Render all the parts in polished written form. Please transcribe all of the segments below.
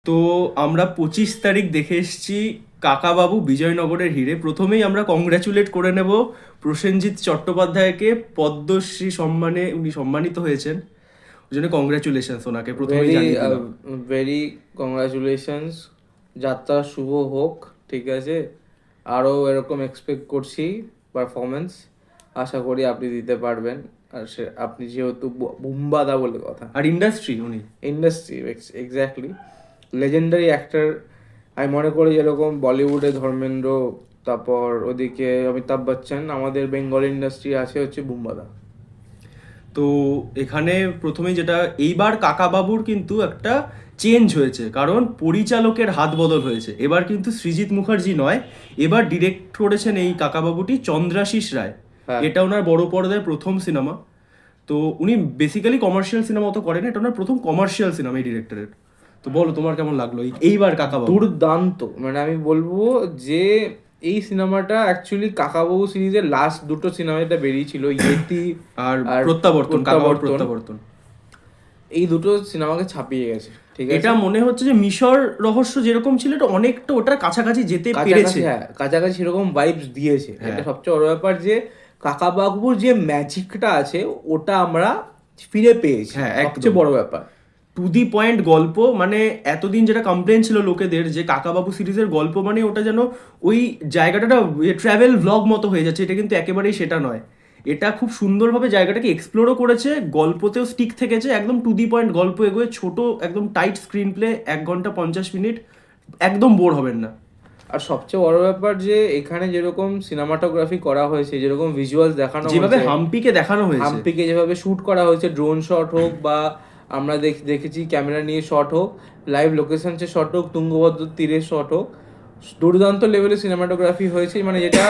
তো আমরা 25 তারিখ দেখে এসেছি কাকাবাবু বিজয়নগরের হিরে। প্রথমেই আমরা কংগ্রাচুলেট করে নেব প্রসেনজিৎ চট্টোপাধ্যায়কে, পদ্মশ্রী সম্মানে উনি সম্মানিত হয়েছেন, ওই জন্য কংগ্রাচুলেশনস ওনাকে প্রথমেই জানিয়ে দিলাম। ভেরি কংগ্রাচুলেশনস, যাত্রা শুভ হোক। ঠিক আছে, আরও এরকম এক্সপেক্ট করছি পারফরমেন্স, আশা করি আপনি দিতে পারবেন। আর আপনি যেহেতু বুম্বাদা বলে কথা, আর ইন্ডাস্ট্রি উনি ইন্ডাস্ট্রি এক্স্যাক্টলি লেজেন্ডারি অ্যাক্টর। আমি মনে করি যেরকম বলিউডে ধর্মেন্দ্র, তারপর ওদিকে অমিতাভ বচ্চন, আমাদের বেঙ্গল ইন্ডাস্ট্রি আছে হচ্ছে বুম্বাদা। তো এখানে প্রথমেই যেটা, এইবার কাকাবাবুর কিন্তু একটা চেঞ্জ হয়েছে, কারণ পরিচালকের হাত বদল হয়েছে। এবার কিন্তু সৃজিত মুখার্জি নয়, এবার ডিরেক্ট করেছেন এই কাকাবাবুটি চন্দ্রাশিস রায়। এটা ওনার বড় পর্দায় প্রথম সিনেমা। তো উনি বেসিক্যালি কমার্শিয়াল সিনেমা অত করেন, এটা ওনার প্রথম কমার্শিয়াল সিনেমা এই ডিরেক্টরের। তো বলো তোমার কেমন লাগলো এইবার কাকাবাবু? দুর্দান্ত, মানে আমি বলবো যে এই সিনেমাটা অ্যাকচুয়ালি কাকাবাবু সিরিজের লাস্ট দুটো সিনেমা যেটা বেরিয়েছিল, ইয়েতি আর প্রত্যাবর্তন, এই দুটো সিনেমাকে ছাপিয়ে গেছে। ঠিক আছে, এটা মনে হচ্ছে যে মিশর রহস্য যেরকম ছিল এটা অনেকটা ওটার কাছাকাছি যেতে পেরেছে। হ্যাঁ, কাছাকাছি সেরকম ভাইবস দিয়েছে। এটা সবচেয়ে বড় ব্যাপার যে কাকাবাবুর যে ম্যাজিকটা আছে ওটা আমরা ফিরে পেয়েছি। সবচেয়ে বড় ব্যাপার টু দি পয়েন্ট গল্প। মানে এতদিন যেটা কমপ্লেন ছিল লোকেদের যে কাকাবাবু সিরিজের গল্প মানে ওটা যেন ওই জায়গাটা ট্রাভেল ভ্লগ মতো হয়ে যাচ্ছে, এটা কিন্তু একেবারেই সেটা নয়। এটা খুব সুন্দরভাবে জায়গাটাকে এক্সপ্লোরও করেছে, গল্পতেও স্টিক থেকেছে, একদম টু দি পয়েন্ট গল্প এগোয়, ছোট একদম টাইট স্ক্রিন প্লে, 1 ঘন্টা 50 মিনিট, একদম বোর হবেন না। আর সবচেয়ে বড় ব্যাপার যে এখানে যেরকম সিনেমাটোগ্রাফি করা হয়েছে, যেরকম ভিজুয়ালস দেখানো হয়েছে, যেভাবে হাম্পিকে দেখানো হয়েছে, হাম্পিকে যেভাবে শুট করা হয়েছে, ড্রোন শট হোক বা আমরা দেখেছি ক্যামেরা নিয়ে শট হোক, লাইভ লোকেশন শট হোক, তুঙ্গভদ্র তীরের শট হোক, দুর্দান্ত লেভেলের সিনেমাটোগ্রাফি হয়েছে। মানে যেটা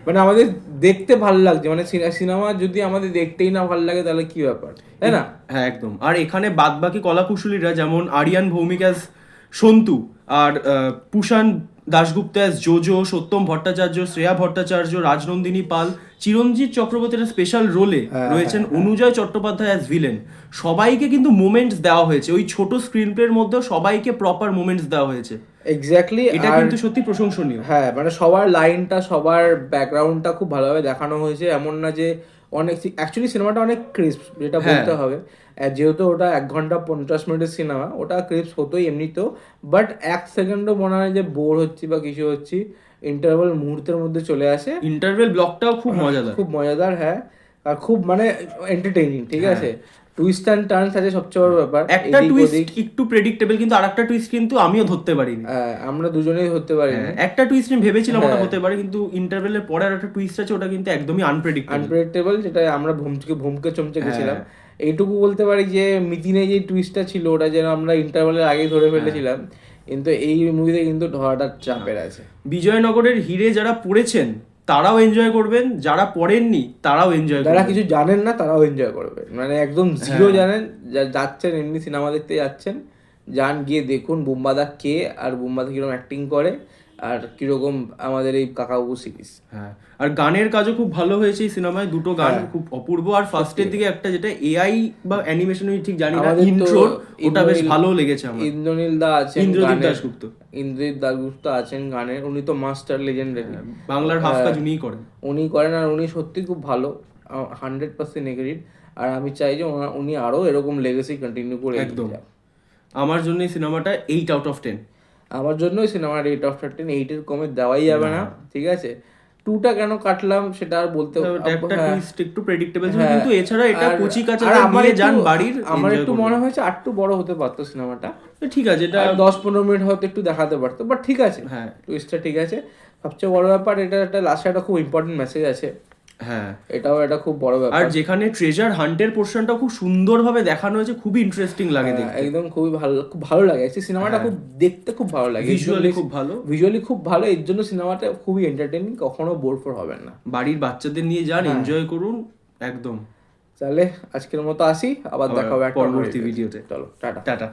মানে আমাদের দেখতে ভালো লাগছে। মানে সিনেমা যদি আমাদের দেখতেই না ভালো লাগে তাহলে কি ব্যাপার, তাই না? হ্যাঁ একদম। আর এখানে বাদবাকি কলাকুশলীরা যেমন আরিয়ান ভৌমিক অ্যাজ সন্তু, আর পুষান দাশগুপ্ত অ্যাজ জোজো, সত্যম ভট্টাচার্য, শ্রেয়া ভট্টাচার্য, রাজনন্দিনী পাল, চিরঞ্জিত চক্রবর্তীর স্পেশাল রোলে রয়েছেন অনুজয় চট্টোপাধ্যায় অ্যাজ ভিলেন। সবাইকে কিন্তু মোমেন্টস দেওয়া হয়েছে, ওই ছোট স্ক্রিন প্লের মধ্যেও সবাইকে প্রপার মোমেন্টস দেওয়া হয়েছে। এক্স্যাক্টলি, এটা কিন্তু সত্যি প্রশংসনীয়। হ্যাঁ, মানে সবার লাইনটা, সবার ব্যাকগ্রাউন্ডটা খুব ভালোভাবে দেখানো হয়েছে। এমন না যে অনেক, অ্যাকচুয়ালি সিনেমাটা অনেক ক্রিস্প, যেটা বলতে হবে। যেহেতু ওটা 1 ঘন্টা 50 মিনিটের সিনেমা, ওটা ক্রিস্প হতোই এমনিতেও, বাট 1 সেকেন্ডও মনে হয় যে বোর হচ্ছি বা কিছু হচ্ছি। ইন্টারভেল মুহূর্তের মধ্যে চলে আসে, ইন্টারভেল ব্লকটাও খুব মজাদার, খুব মজাদার। হ্যাঁ, আর খুব মানে এন্টারটেইনিং। ঠিক আছে, টুইস্ট অ্যান্ড টার্নস আছে সবচেয়ে বড় ব্যাপার। একটা টুইস্ট একটু প্রেডিক্টেবল, কিন্তু আরেকটা টুইস্ট কিন্তু আমিও ধরতে পারিনি। আমরা দুজনেই ধরতে পারিনি। একটা টুইস্ট আমি ভেবেছিলাম ওটা হতে পারে, কিন্তু ইন্টারভেলের পরে আর একটা টুইস্ট আছে, ওটা কিন্তু একদমই আনপ্রেডিক্টেবল, যেটা আমরা ভুমকে চমকে গেছিলাম। এইটুকু বলতে পারি যে মিতিনে যে টুইস্টটা ছিল ওটা যেন আমরা ইন্টারভেলের আগে ধরে ফেলেছিলাম, কিন্তু এই মুভিতে কিন্তু ধরাটা চাপের আছে। বিজয়নগরের হিরে যারা পড়েছেন তারাও এনজয় করবেন, যারা পড়েননি তারাও এনজয় করবেন, যারা কিছু জানেন না তারাও এনজয় করবেন। মানে একদম জিরো জানেন, যাচ্ছেন এমনি সিনেমা দেখতে যাচ্ছেন, যান গিয়ে দেখুন বুম্বাদা কে, আর বুম্বাদা কিরকম অ্যাক্টিং করে, আর কিরকম আমাদের এই কাকাবাবু সিরিজ। হ্যাঁ, আর গানের কাজও খুব ভালো হয়েছে এই সিনেমায়, দুটো গান খুব অপূর্ব। আর ফার্স্টের দিকে একটা যেটা এআই বা অ্যানিমেশন আমি ঠিক জানি না, ইন্ট্রো, ওটা বেশ ভালো লেগেছে আমার। ইন্দ্রনীল দা আছেন, ইন্দ্রদীপ দাশগুপ্ত, ইন্দ্রদীপ দাশগুপ্ত আছেন গানের। উনি তো মাস্টার, লেজেন্ডারি, বাংলার হাফ কাজ উনিই করেন। আর উনি সত্যি খুব ভালো, 100% এগ্রিড। আর আমি চাই যে উনি আরো এরকম লেগেসি কন্টিনিউ করে একদম। আমার জন্য এই সিনেমাটা 8/10। আমার জন্য এই সিনেমার 8/10, 8-এর কমে দেওয়াই যাবে না। ঠিক আছে, 2টা কেন কাটলাম সেটা আর বলতে, একটা টুইস্ট একটু প্রেডিক্টেবল ছিল, কিন্তু এছাড়া এটা কচি কাঁচা নিয়ে যান বাড়ির। আমার একটু মনে হয়েছে আরেকটু বড় হতে পারতো সিনেমাটা। ঠিক আছে, এটা 10-15 মিনিট হয়তো একটু দেখাতে পারতো, বাট ঠিক আছে, হ্যাঁ টুইস্টটা ঠিক আছে। সবচেয়ে বড় ব্যাপার এটা একটা লাস্টে একটা খুব ইম্পর্টেন্ট মেসেজ আছে। হ্যাঁ, এটাও একটা খুব বড় ব্যাপার। আর যেখানে ট্রেজার হান্টের পোরশনটা খুব সুন্দরভাবে দেখানো হয়েছে, খুবই ইন্টারেস্টিং লাগে দেখতে, একদম খুবই ভালো, খুব ভালো লাগে এই সিনেমাটা, খুব দেখতে খুব ভালো লাগে, ভিজুয়ালি খুব ভালো, এর জন্য সিনেমাটা খুবই এন্টারটেইনিং, কখনো বোর হবেন না। বাড়ির বাচ্চাদের নিয়ে যান, এনজয় করুন একদম। তাহলে আজকের মতো আসি, আবার দেখা হবে পরবর্তী ভিডিওতে। চলো, টাটা। টাটা।